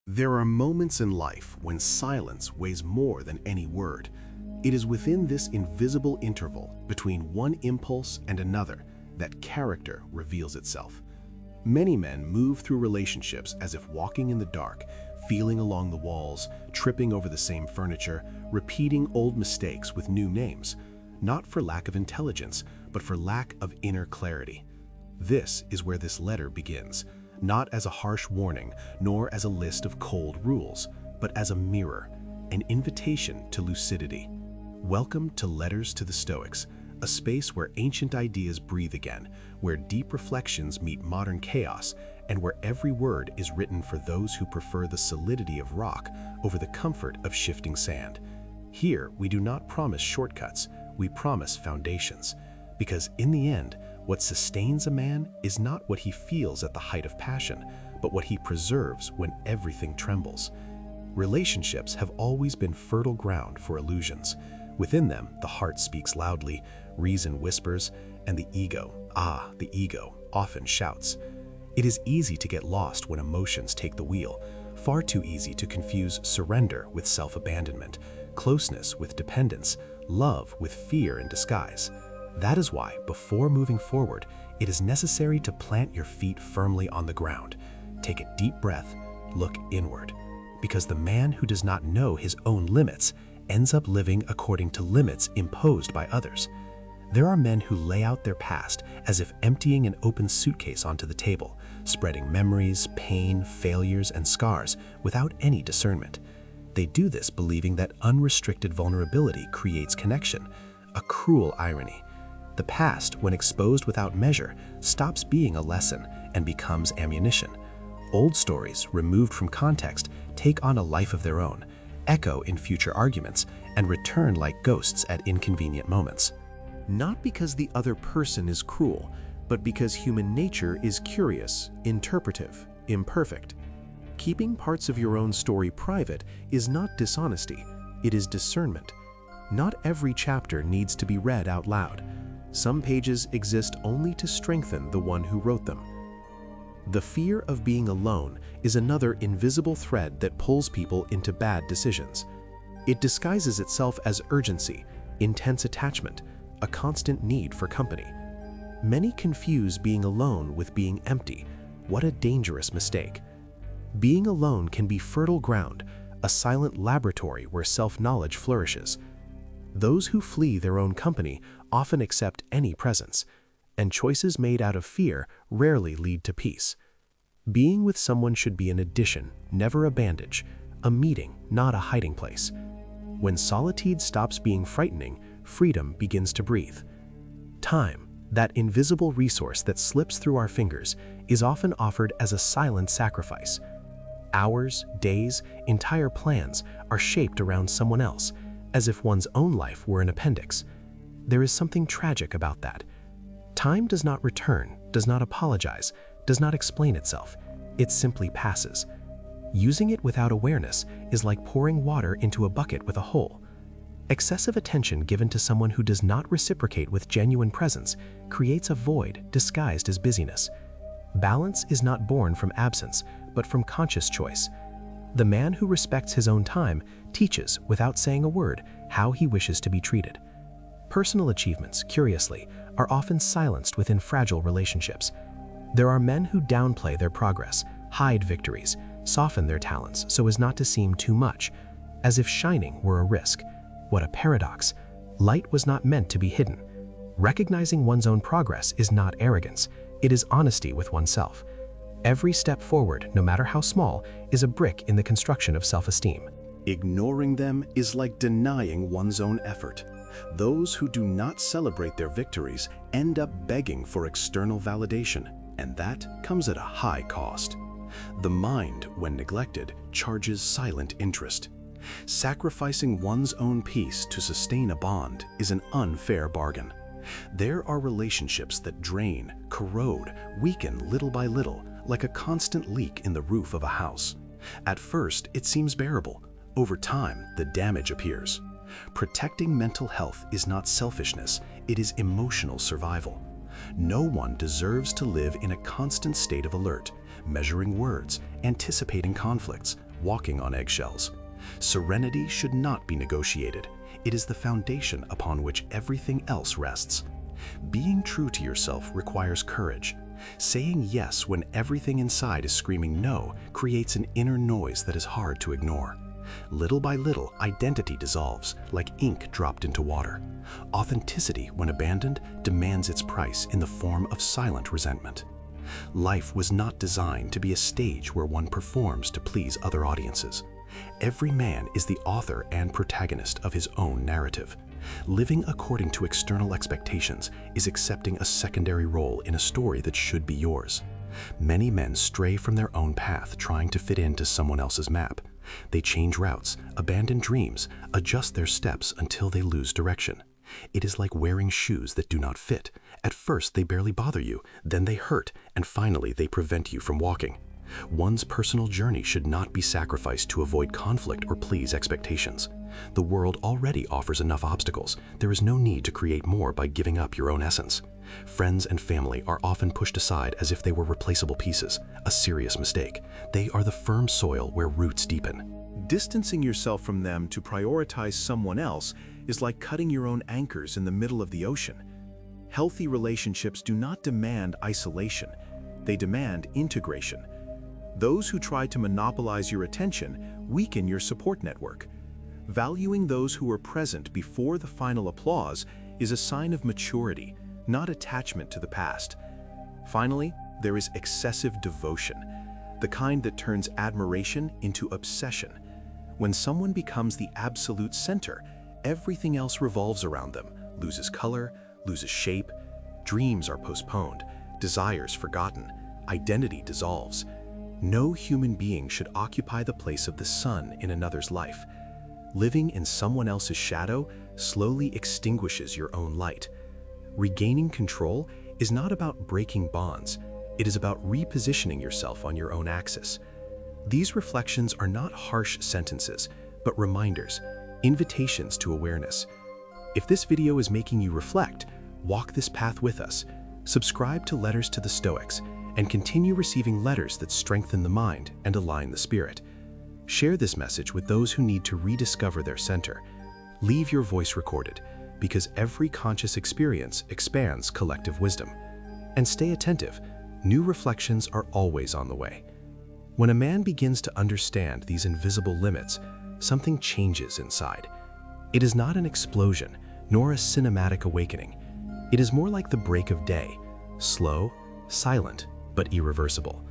There are moments in life when silence weighs more than any word. It is within this invisible interval between one impulse and another that character reveals itself. Many men move through relationships as if walking in the dark, feeling along the walls, tripping over the same furniture, repeating old mistakes with new names, not for lack of intelligence, but for lack of inner clarity. This is where this letter begins. Not as a harsh warning, nor as a list of cold rules, but as a mirror, an invitation to lucidity. Welcome to Letters to the Stoics, a space where ancient ideas breathe again, where deep reflections meet modern chaos, and where every word is written for those who prefer the solidity of rock over the comfort of shifting sand. Here, we do not promise shortcuts, we promise foundations. Because in the end, what sustains a man is not what he feels at the height of passion, but what he preserves when everything trembles. Relationships have always been fertile ground for illusions. Within them, the heart speaks loudly, reason whispers, and the ego, the ego, often shouts. It is easy to get lost when emotions take the wheel, far too easy to confuse surrender with self-abandonment, closeness with dependence, love with fear in disguise. That is why, before moving forward, it is necessary to plant your feet firmly on the ground. Take a deep breath, look inward. Because the man who does not know his own limits ends up living according to limits imposed by others. There are men who lay out their past as if emptying an open suitcase onto the table, spreading memories, pain, failures, and scars without any discernment. They do this believing that unrestricted vulnerability creates connection, a cruel irony. The past, when exposed without measure, stops being a lesson and becomes ammunition. Old stories, removed from context, take on a life of their own, echo in future arguments, and return like ghosts at inconvenient moments. Not because the other person is cruel, but because human nature is curious, interpretive, imperfect. Keeping parts of your own story private is not dishonesty, it is discernment. Not every chapter needs to be read out loud. Some pages exist only to strengthen the one who wrote them. The fear of being alone is another invisible thread that pulls people into bad decisions. It disguises itself as urgency, intense attachment, a constant need for company. Many confuse being alone with being empty. What a dangerous mistake. Being alone can be fertile ground, a silent laboratory where self-knowledge flourishes. Those who flee their own company often accept any presence, and choices made out of fear rarely lead to peace. Being with someone should be an addition, never a bandage, a meeting, not a hiding place. When solitude stops being frightening, freedom begins to breathe. Time, that invisible resource that slips through our fingers, is often offered as a silent sacrifice. Hours, days, entire plans are shaped around someone else, as if one's own life were an appendix. There is something tragic about that. Time does not return, does not apologize, does not explain itself. It simply passes. Using it without awareness is like pouring water into a bucket with a hole. Excessive attention given to someone who does not reciprocate with genuine presence creates a void disguised as busyness. Balance is not born from absence, but from conscious choice. The man who respects his own time teaches, without saying a word, how he wishes to be treated. Personal achievements, curiously, are often silenced within fragile relationships. There are men who downplay their progress, hide victories, soften their talents so as not to seem too much, as if shining were a risk. What a paradox. Light was not meant to be hidden. Recognizing one's own progress is not arrogance, it is honesty with oneself. Every step forward, no matter how small, is a brick in the construction of self-esteem. Ignoring them is like denying one's own effort. Those who do not celebrate their victories end up begging for external validation, and that comes at a high cost. The mind, when neglected, charges silent interest. Sacrificing one's own peace to sustain a bond is an unfair bargain. There are relationships that drain, corrode, weaken little by little, like a constant leak in the roof of a house. At first, it seems bearable. Over time, the damage appears. Protecting mental health is not selfishness, it is emotional survival. No one deserves to live in a constant state of alert, measuring words, anticipating conflicts, walking on eggshells. Serenity should not be negotiated. It is the foundation upon which everything else rests. Being true to yourself requires courage. Saying yes when everything inside is screaming no creates an inner noise that is hard to ignore. Little by little, identity dissolves, like ink dropped into water. Authenticity, when abandoned, demands its price in the form of silent resentment. Life was not designed to be a stage where one performs to please other audiences. Every man is the author and protagonist of his own narrative. Living according to external expectations is accepting a secondary role in a story that should be yours. Many men stray from their own path trying to fit into someone else's map. They change routes, abandon dreams, adjust their steps until they lose direction. It is like wearing shoes that do not fit. At first they barely bother you, then they hurt, and finally they prevent you from walking. One's personal journey should not be sacrificed to avoid conflict or please expectations. The world already offers enough obstacles. There is no need to create more by giving up your own essence. Friends and family are often pushed aside as if they were replaceable pieces, a serious mistake. They are the firm soil where roots deepen. Distancing yourself from them to prioritize someone else is like cutting your own anchors in the middle of the ocean. Healthy relationships do not demand isolation. They demand integration. Those who try to monopolize your attention weaken your support network. Valuing those who are present before the final applause is a sign of maturity, not attachment to the past. Finally, there is excessive devotion, the kind that turns admiration into obsession. When someone becomes the absolute center, everything else revolves around them, loses color, loses shape, dreams are postponed, desires forgotten, identity dissolves. No human being should occupy the place of the sun in another's life. Living in someone else's shadow slowly extinguishes your own light. Regaining control is not about breaking bonds. It is about repositioning yourself on your own axis. These reflections are not harsh sentences, but reminders, invitations to awareness. If this video is making you reflect, walk this path with us. Subscribe to Letters to the Stoics and continue receiving letters that strengthen the mind and align the spirit. Share this message with those who need to rediscover their center. Leave your voice recorded, because every conscious experience expands collective wisdom. And stay attentive. New reflections are always on the way. When a man begins to understand these invisible limits, something changes inside. It is not an explosion, nor a cinematic awakening. It is more like the break of day, slow, silent, but irreversible.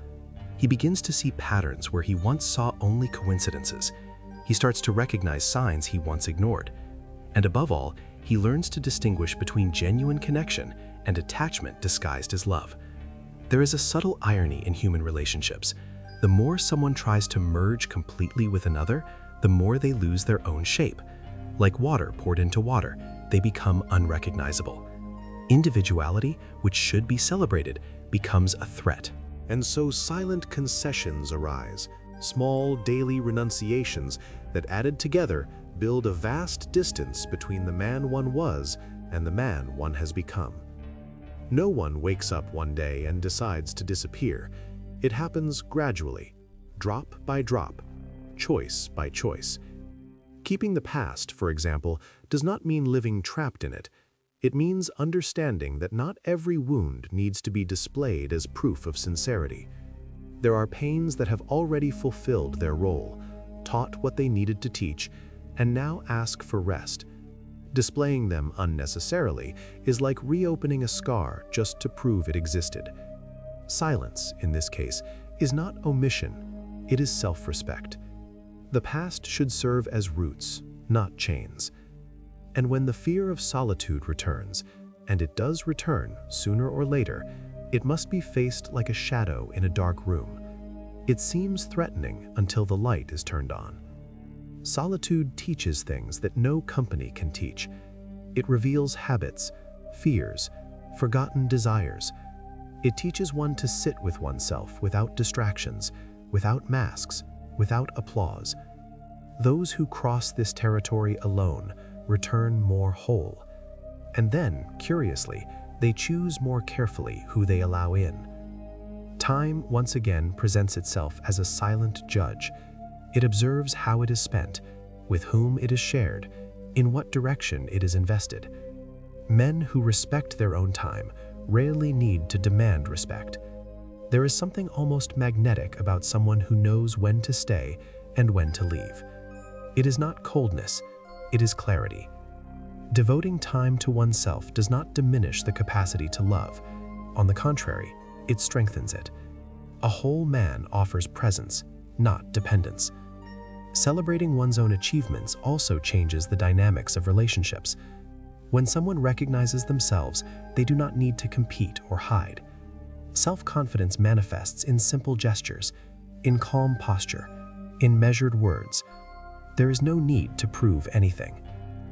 He begins to see patterns where he once saw only coincidences. He starts to recognize signs he once ignored. And above all, he learns to distinguish between genuine connection and attachment disguised as love. There is a subtle irony in human relationships. The more someone tries to merge completely with another, the more they lose their own shape. Like water poured into water, they become unrecognizable. Individuality, which should be celebrated, becomes a threat. And so silent concessions arise, small daily renunciations that added together build a vast distance between the man one was and the man one has become. No one wakes up one day and decides to disappear. It happens gradually, drop by drop, choice by choice. Keeping the past, for example, does not mean living trapped in it. It means understanding that not every wound needs to be displayed as proof of sincerity. There are pains that have already fulfilled their role, taught what they needed to teach, and now ask for rest. Displaying them unnecessarily is like reopening a scar just to prove it existed. Silence, in this case, is not omission, it is self-respect. The past should serve as roots, not chains. And when the fear of solitude returns, and it does return sooner or later, it must be faced like a shadow in a dark room. It seems threatening until the light is turned on. Solitude teaches things that no company can teach. It reveals habits, fears, forgotten desires. It teaches one to sit with oneself without distractions, without masks, without applause. Those who cross this territory alone return more whole. And then, curiously, they choose more carefully who they allow in. Time once again presents itself as a silent judge. It observes how it is spent, with whom it is shared, in what direction it is invested. Men who respect their own time rarely need to demand respect. There is something almost magnetic about someone who knows when to stay and when to leave. It is not coldness, it is clarity. Devoting time to oneself does not diminish the capacity to love. On the contrary, it strengthens it. A whole man offers presence, not dependence. Celebrating one's own achievements also changes the dynamics of relationships. When someone recognizes themselves, they do not need to compete or hide. Self-confidence manifests in simple gestures, in calm posture, in measured words. There is no need to prove anything.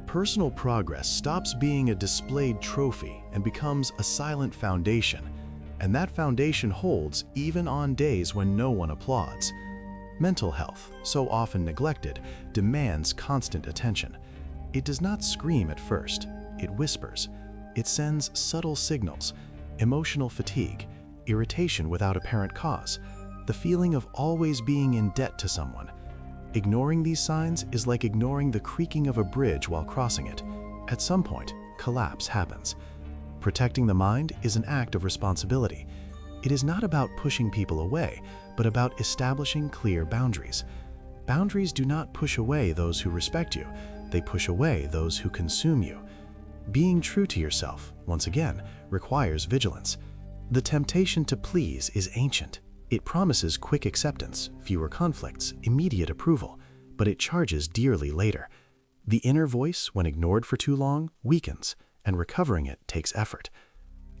Personal progress stops being a displayed trophy and becomes a silent foundation, and that foundation holds even on days when no one applauds. Mental health, so often neglected, demands constant attention. It does not scream at first, it whispers. It sends subtle signals: emotional fatigue, irritation without apparent cause, the feeling of always being in debt to someone. Ignoring these signs is like ignoring the creaking of a bridge while crossing it. At some point, collapse happens. Protecting the mind is an act of responsibility. It is not about pushing people away, but about establishing clear boundaries. Boundaries do not push away those who respect you, they push away those who consume you. Being true to yourself, once again, requires vigilance. The temptation to please is ancient. It promises quick acceptance, fewer conflicts, immediate approval, but it charges dearly later. The inner voice, when ignored for too long, weakens, and recovering it takes effort.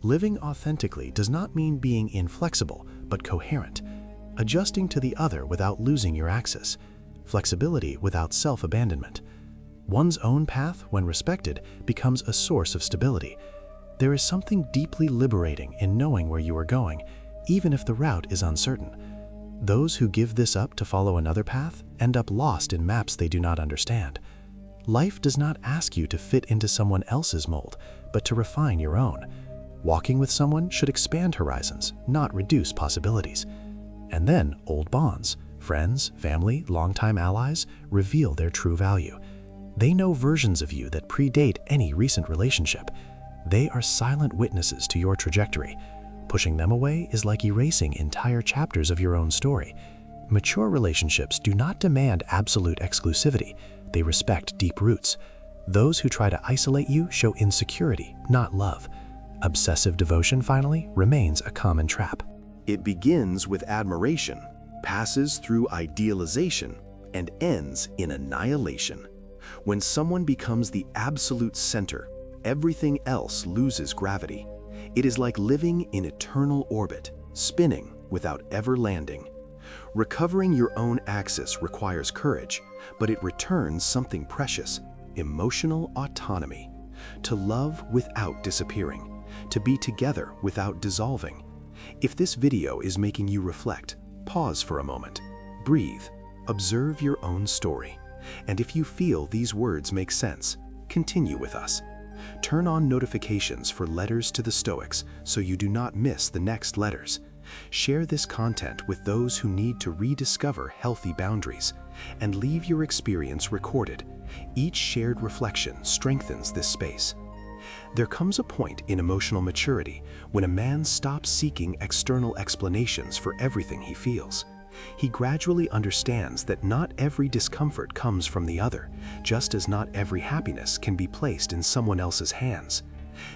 Living authentically does not mean being inflexible, but coherent. Adjusting to the other without losing your axis. Flexibility without self-abandonment. One's own path, when respected, becomes a source of stability. There is something deeply liberating in knowing where you are going, even if the route is uncertain. Those who give this up to follow another path end up lost in maps they do not understand. Life does not ask you to fit into someone else's mold, but to refine your own. Walking with someone should expand horizons, not reduce possibilities. And then old bonds, friends, family, longtime allies, reveal their true value. They know versions of you that predate any recent relationship. They are silent witnesses to your trajectory. Pushing them away is like erasing entire chapters of your own story. Mature relationships do not demand absolute exclusivity. They respect deep roots. Those who try to isolate you show insecurity, not love. Obsessive devotion, finally, remains a common trap. It begins with admiration, passes through idealization, and ends in annihilation. When someone becomes the absolute center, everything else loses gravity. It is like living in eternal orbit, spinning without ever landing. Recovering your own axis requires courage, but it returns something precious: emotional autonomy. To love without disappearing, to be together without dissolving. If this video is making you reflect, pause for a moment, breathe, observe your own story. And if you feel these words make sense, continue with us. Turn on notifications for letters to the Stoics so you do not miss the next letters. Share this content with those who need to rediscover healthy boundaries, and leave your experience recorded. Each shared reflection strengthens this space. There comes a point in emotional maturity when a man stops seeking external explanations for everything he feels. He gradually understands that not every discomfort comes from the other, just as not every happiness can be placed in someone else's hands.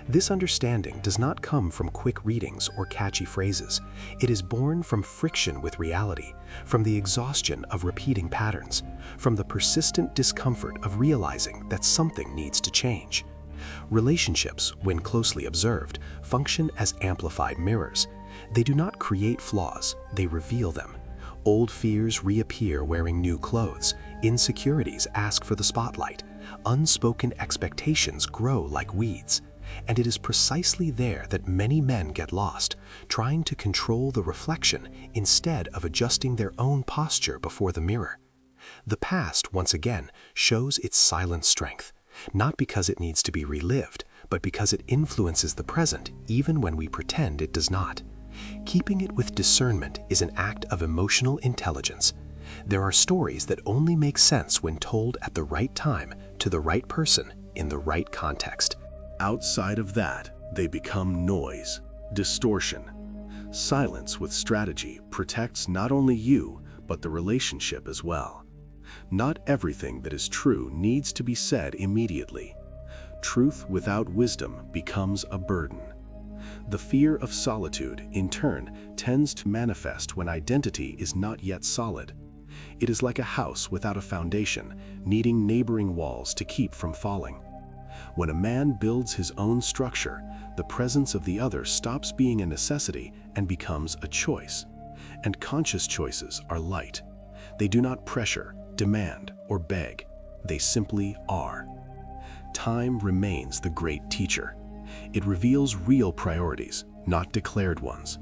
This understanding does not come from quick readings or catchy phrases. It is born from friction with reality, from the exhaustion of repeating patterns, from the persistent discomfort of realizing that something needs to change. Relationships, when closely observed, function as amplified mirrors. They do not create flaws, they reveal them. Old fears reappear wearing new clothes. Insecurities ask for the spotlight. Unspoken expectations grow like weeds. And it is precisely there that many men get lost, trying to control the reflection instead of adjusting their own posture before the mirror. The past, once again, shows its silent strength, not because it needs to be relived, but because it influences the present even when we pretend it does not. Keeping it with discernment is an act of emotional intelligence. There are stories that only make sense when told at the right time to the right person in the right context. Outside of that, they become noise, distortion. Silence with strategy protects not only you, but the relationship as well. Not everything that is true needs to be said immediately. Truth without wisdom becomes a burden. The fear of solitude, in turn, tends to manifest when identity is not yet solid. It is like a house without a foundation, needing neighboring walls to keep from falling. When a man builds his own structure, the presence of the other stops being a necessity and becomes a choice. And conscious choices are light. They do not pressure, demand, or beg. They simply are. Time remains the great teacher. It reveals real priorities, not declared ones.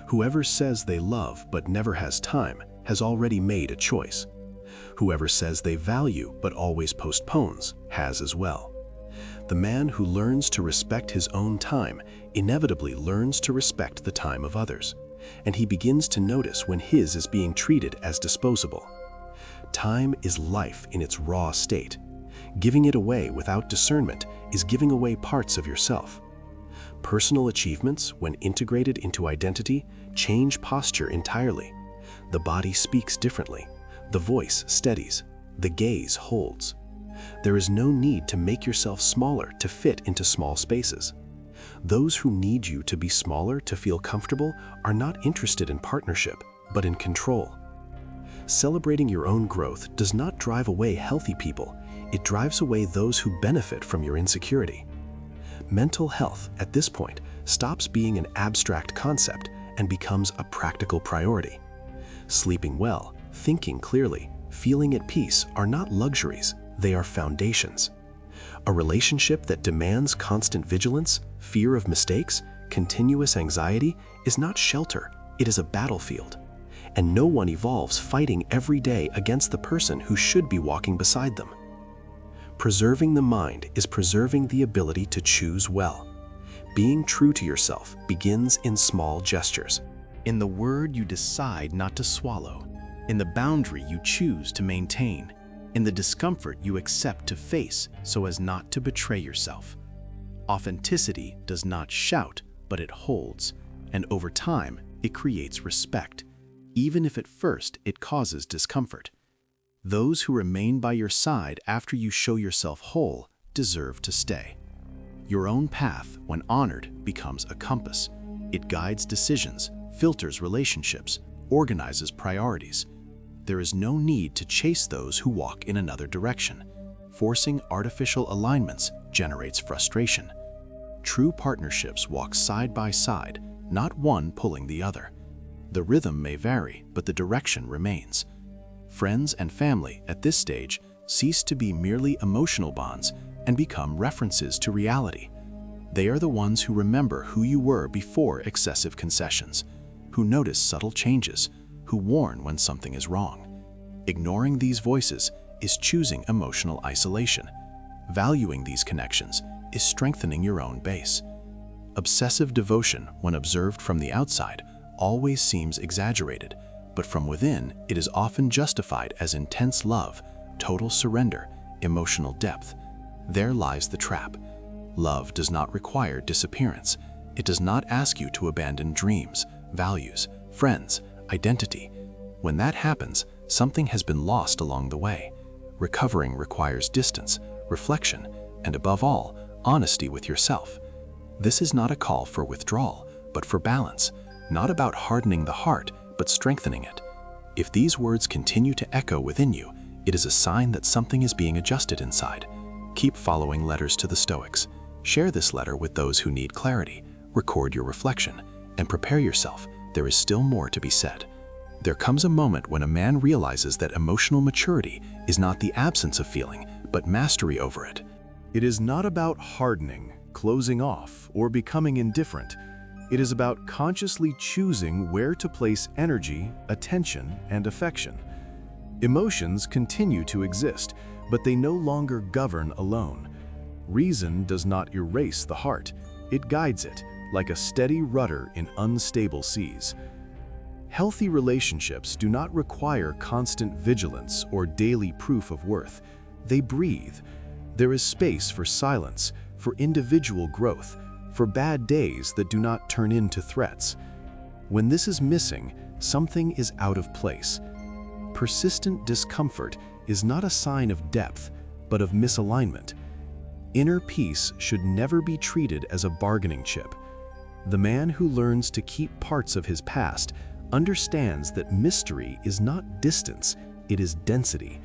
Whoever says they love but never has time has already made a choice. Whoever says they value but always postpones has as well. The man who learns to respect his own time inevitably learns to respect the time of others, and he begins to notice when his is being treated as disposable. Time is life in its raw state. Giving it away without discernment is giving away parts of yourself. Personal achievements, when integrated into identity, change posture entirely. The body speaks differently. The voice steadies. The gaze holds. There is no need to make yourself smaller to fit into small spaces. Those who need you to be smaller to feel comfortable are not interested in partnership, but in control. Celebrating your own growth does not drive away healthy people. It drives away those who benefit from your insecurity. Mental health, at this point, stops being an abstract concept and becomes a practical priority. Sleeping well, thinking clearly, feeling at peace are not luxuries, they are foundations. A relationship that demands constant vigilance, fear of mistakes, continuous anxiety is not shelter, it is a battlefield. And no one evolves fighting every day against the person who should be walking beside them. Preserving the mind is preserving the ability to choose well. Being true to yourself begins in small gestures. In the word you decide not to swallow, in the boundary you choose to maintain, in the discomfort you accept to face so as not to betray yourself. Authenticity does not shout, but it holds, and over time it creates respect, even if at first it causes discomfort. Those who remain by your side after you show yourself whole deserve to stay. Your own path, when honored, becomes a compass. It guides decisions, filters relationships, organizes priorities. There is no need to chase those who walk in another direction. Forcing artificial alignments generates frustration. True partnerships walk side by side, not one pulling the other. The rhythm may vary, but the direction remains. Friends and family at this stage cease to be merely emotional bonds and become references to reality. They are the ones who remember who you were before excessive concessions, who notice subtle changes, who warn when something is wrong. Ignoring these voices is choosing emotional isolation. Valuing these connections is strengthening your own base. Obsessive devotion, when observed from the outside, always seems exaggerated, but from within, it is often justified as intense love, total surrender, emotional depth. There lies the trap. Love does not require disappearance. It does not ask you to abandon dreams, values, friends, identity. When that happens, something has been lost along the way. Recovering requires distance, reflection, and above all, honesty with yourself. This is not a call for withdrawal, but for balance, not about hardening the heart, but strengthening it. If these words continue to echo within you, it is a sign that something is being adjusted inside. Keep following Letters to the Stoics. Share this letter with those who need clarity, record your reflection, and prepare yourself. There is still more to be said. There comes a moment when a man realizes that emotional maturity is not the absence of feeling, but mastery over it. It is not about hardening, closing off, or becoming indifferent. It is about consciously choosing where to place energy, attention, and affection. Emotions continue to exist, but they no longer govern alone. Reason does not erase the heart. It guides it, like a steady rudder in unstable seas. Healthy relationships do not require constant vigilance or daily proof of worth. They breathe. There is space for silence, for individual growth, for bad days that do not turn into threats. When this is missing, something is out of place. Persistent discomfort is not a sign of depth, but of misalignment. Inner peace should never be treated as a bargaining chip. The man who learns to keep parts of his past understands that mystery is not distance, it is density.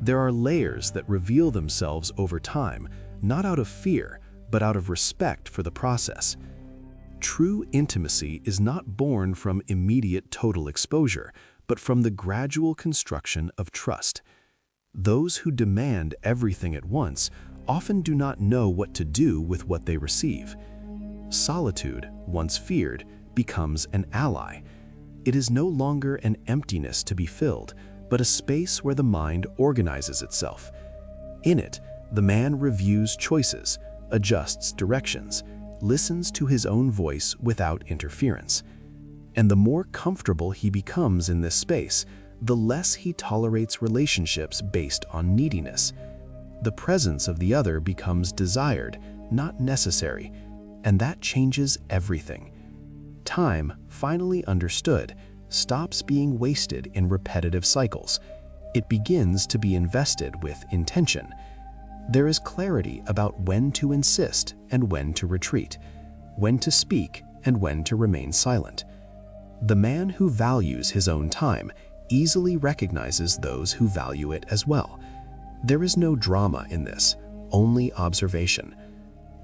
There are layers that reveal themselves over time, not out of fear, but out of respect for the process. True intimacy is not born from immediate total exposure, but from the gradual construction of trust. Those who demand everything at once often do not know what to do with what they receive. Solitude, once feared, becomes an ally. It is no longer an emptiness to be filled, but a space where the mind organizes itself. In it, the man reviews choices, adjusts directions, listens to his own voice without interference. And the more comfortable he becomes in this space, the less he tolerates relationships based on neediness. The presence of the other becomes desired, not necessary, and that changes everything. Time, finally understood, stops being wasted in repetitive cycles. It begins to be invested with intention. There is clarity about when to insist and when to retreat, when to speak and when to remain silent. The man who values his own time easily recognizes those who value it as well. There is no drama in this, only observation.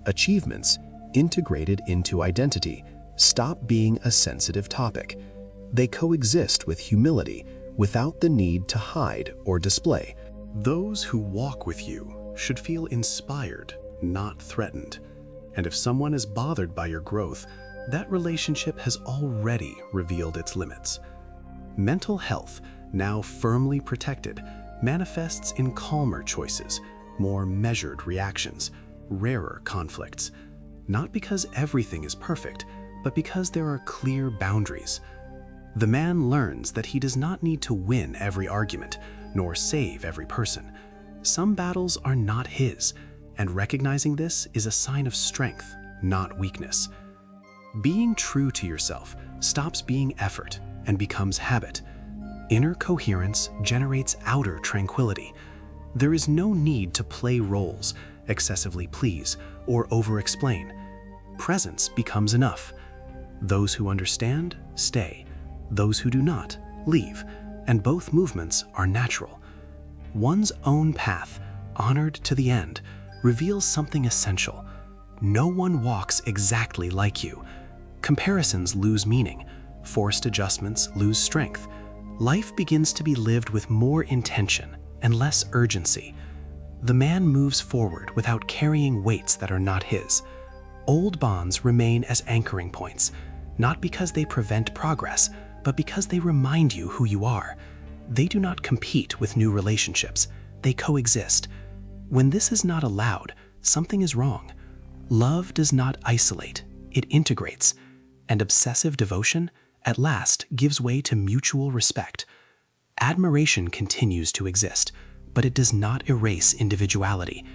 Achievements, integrated into identity, stop being a sensitive topic. They coexist with humility without the need to hide or display. Those who walk with you should feel inspired, not threatened. And if someone is bothered by your growth, that relationship has already revealed its limits. Mental health, now firmly protected, manifests in calmer choices, more measured reactions, rarer conflicts. Not because everything is perfect, but because there are clear boundaries. The man learns that he does not need to win every argument, nor save every person. Some battles are not his, and recognizing this is a sign of strength, not weakness. Being true to yourself stops being effort and becomes habit. Inner coherence generates outer tranquility. There is no need to play roles, excessively please, or over-explain. Presence becomes enough. Those who understand, stay. Those who do not, leave. And both movements are natural. One's own path, honored to the end, reveals something essential. No one walks exactly like you. Comparisons lose meaning. Forced adjustments lose strength. Life begins to be lived with more intention and less urgency. The man moves forward without carrying weights that are not his. Old bonds remain as anchoring points, not because they prevent progress, but because they remind you who you are. They do not compete with new relationships. They coexist. When this is not allowed, something is wrong. Love does not isolate, it integrates. And obsessive devotion, at last, gives way to mutual respect. Admiration continues to exist, but it does not erase individuality.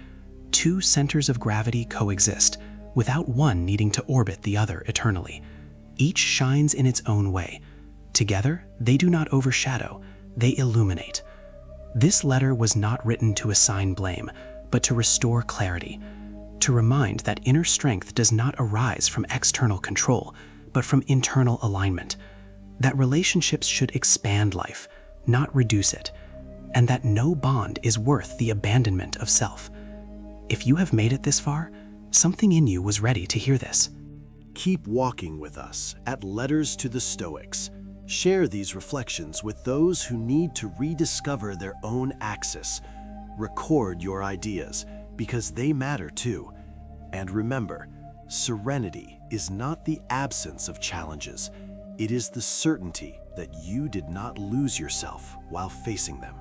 Two centers of gravity coexist, without one needing to orbit the other eternally. Each shines in its own way. Together, they do not overshadow, they illuminate. This letter was not written to assign blame, but to restore clarity, to remind that inner strength does not arise from external control, but from internal alignment, that relationships should expand life, not reduce it, and that no bond is worth the abandonment of self. If you have made it this far, something in you was ready to hear this. Keep walking with us at Letters to the Stoics. Share these reflections with those who need to rediscover their own axis. Record your ideas, because they matter too. And remember, serenity is not the absence of challenges. It is the certainty that you did not lose yourself while facing them.